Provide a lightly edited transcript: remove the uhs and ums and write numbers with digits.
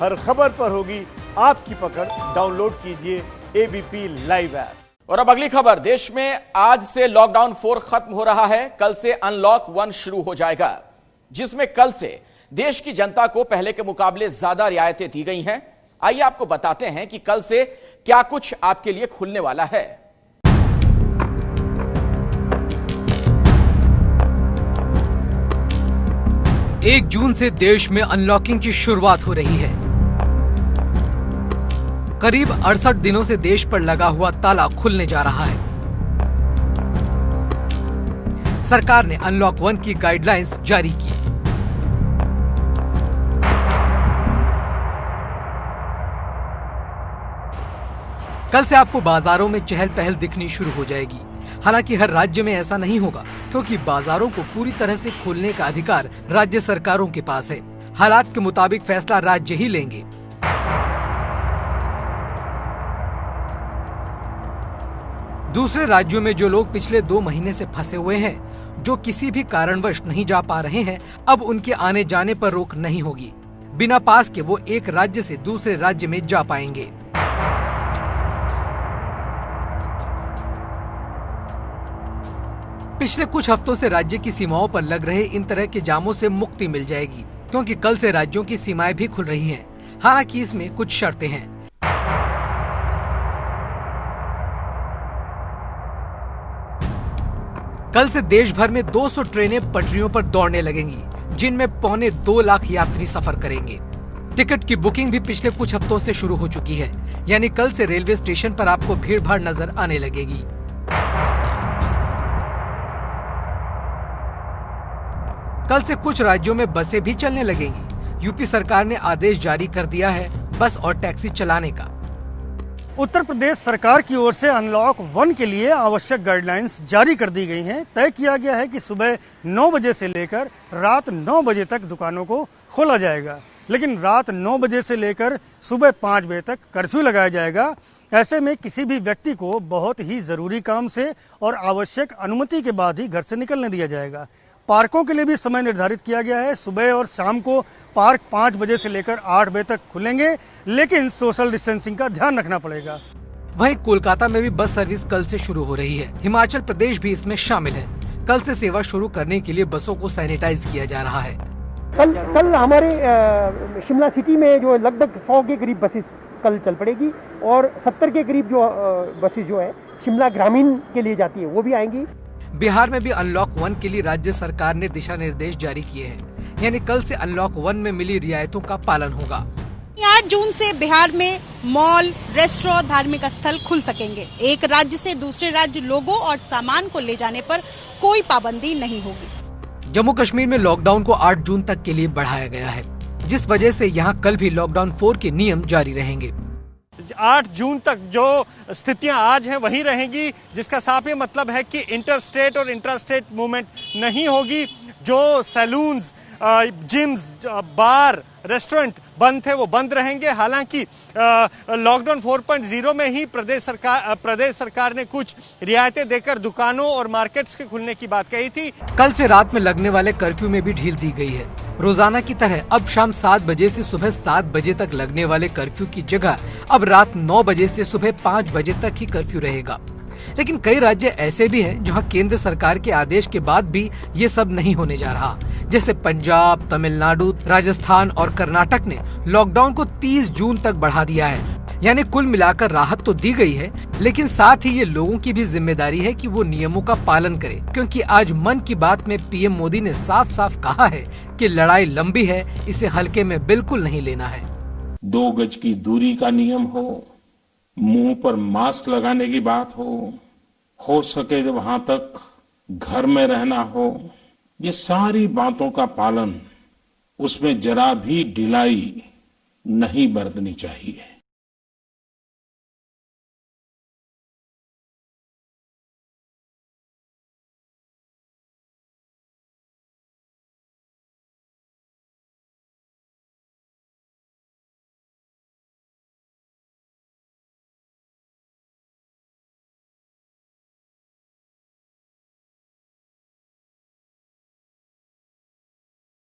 हर खबर पर होगी आपकी पकड़। डाउनलोड कीजिए एबीपी लाइव ऐप। और अब अगली खबर। देश में आज से लॉकडाउन 4 खत्म हो रहा है। कल से अनलॉक 1 शुरू हो जाएगा, जिसमें कल से देश की जनता को पहले के मुकाबले ज्यादा रियायतें दी गई हैं। आइए आपको बताते हैं कि कल से क्या कुछ आपके लिए खुलने वाला है। 1 जून से देश में अनलॉकिंग की शुरुआत हो रही है। करीब 68 दिनों से देश पर लगा हुआ ताला खुलने जा रहा है। सरकार ने अनलॉक 1 की गाइडलाइंस जारी की। कल से आपको बाजारों में चहल पहल दिखनी शुरू हो जाएगी। हालांकि हर राज्य में ऐसा नहीं होगा, क्योंकि बाजारों को पूरी तरह से खोलने का अधिकार राज्य सरकारों के पास है। हालात के मुताबिक फैसला राज्य ही लेंगे। दूसरे राज्यों में जो लोग पिछले 2 महीने से फंसे हुए हैं, जो किसी भी कारणवश नहीं जा पा रहे हैं, अब उनके आने जाने पर रोक नहीं होगी। बिना पास के वो एक राज्य से दूसरे राज्य में जा पाएंगे। पिछले कुछ हफ्तों से राज्य की सीमाओं पर लग रहे इन तरह के जामों से मुक्ति मिल जाएगी, क्योंकि कल से राज्यों की सीमाएं भी खुल रही हैं। हालांकि इसमें कुछ शर्तें हैं। कल से देश भर में 200 ट्रेनें पटरियों पर दौड़ने लगेंगी, जिनमें 2.25 लाख यात्री सफर करेंगे। टिकट की बुकिंग भी पिछले कुछ हफ्तों से शुरू हो चुकी है, यानी कल से रेलवे स्टेशन पर आपको भीड़ भाड़ नजर आने लगेगी। कल से कुछ राज्यों में बसें भी चलने लगेंगी। यूपी सरकार ने आदेश जारी कर दिया है बस और टैक्सी चलाने का। उत्तर प्रदेश सरकार की ओर से अनलॉक 1 के लिए आवश्यक गाइडलाइंस जारी कर दी गई हैं। तय किया गया है कि सुबह 9 बजे से लेकर रात 9 बजे तक दुकानों को खोला जाएगा, लेकिन रात 9 बजे से लेकर सुबह 5 बजे तक कर्फ्यू लगाया जाएगा। ऐसे में किसी भी व्यक्ति को बहुत ही जरूरी काम से और आवश्यक अनुमति के बाद ही घर से निकलने दिया जाएगा। पार्कों के लिए भी समय निर्धारित किया गया है। सुबह और शाम को पार्क 5 बजे से लेकर 8 बजे तक खुलेंगे, लेकिन सोशल डिस्टेंसिंग का ध्यान रखना पड़ेगा। वहीं कोलकाता में भी बस सर्विस कल से शुरू हो रही है। हिमाचल प्रदेश भी इसमें शामिल है। कल से सेवा शुरू करने के लिए बसों को सैनिटाइज किया जा रहा है। कल हमारे शिमला सिटी में जो लगभग 100 के करीब बसेस कल चल पड़ेगी, और 70 के करीब जो बसेस जो है शिमला ग्रामीण के लिए जाती है वो भी आएंगी। बिहार में भी अनलॉक 1 के लिए राज्य सरकार ने दिशा निर्देश जारी किए हैं, यानी कल से अनलॉक 1 में मिली रियायतों का पालन होगा। 8 जून से बिहार में मॉल, रेस्टोरेंट, धार्मिक स्थल खुल सकेंगे। एक राज्य से दूसरे राज्य लोगों और सामान को ले जाने पर कोई पाबंदी नहीं होगी। जम्मू कश्मीर में लॉकडाउन को 8 जून तक के लिए बढ़ाया गया है, जिस वजह से यहाँ कल भी लॉकडाउन 4 के नियम जारी रहेंगे। 8 जून तक जो स्थितियां आज हैं वही रहेंगी, जिसका साफ ये मतलब है कि इंटर स्टेट और इंट्रा स्टेट मूवमेंट नहीं होगी। जो सैलून्स, जिम्स, बार, रेस्टोरेंट बंद थे वो बंद रहेंगे। हालांकि लॉकडाउन 4.0 में ही प्रदेश सरकार ने कुछ रियायतें देकर दुकानों और मार्केट्स के खुलने की बात कही थी। कल से रात में लगने वाले कर्फ्यू में भी ढील दी गई है। रोजाना की तरह अब शाम 7 बजे से सुबह 7 बजे तक लगने वाले कर्फ्यू की जगह अब रात 9 बजे से सुबह 5 बजे तक ही कर्फ्यू रहेगा। लेकिन कई राज्य ऐसे भी हैं जहां केंद्र सरकार के आदेश के बाद भी ये सब नहीं होने जा रहा। जैसे पंजाब, तमिलनाडु, राजस्थान और कर्नाटक ने लॉकडाउन को 30 जून तक बढ़ा दिया है। यानी कुल मिलाकर राहत तो दी गई है, लेकिन साथ ही ये लोगों की भी जिम्मेदारी है कि वो नियमों का पालन करें, क्योंकि आज मन की बात में पीएम मोदी ने साफ साफ कहा है कि लड़ाई लंबी है, इसे हल्के में बिल्कुल नहीं लेना है। 2 गज की दूरी का नियम हो, मुंह पर मास्क लगाने की बात हो सके तो वहां तक घर में रहना हो, ये सारी बातों का पालन, उसमें जरा भी ढिलाई नहीं बरतनी चाहिए।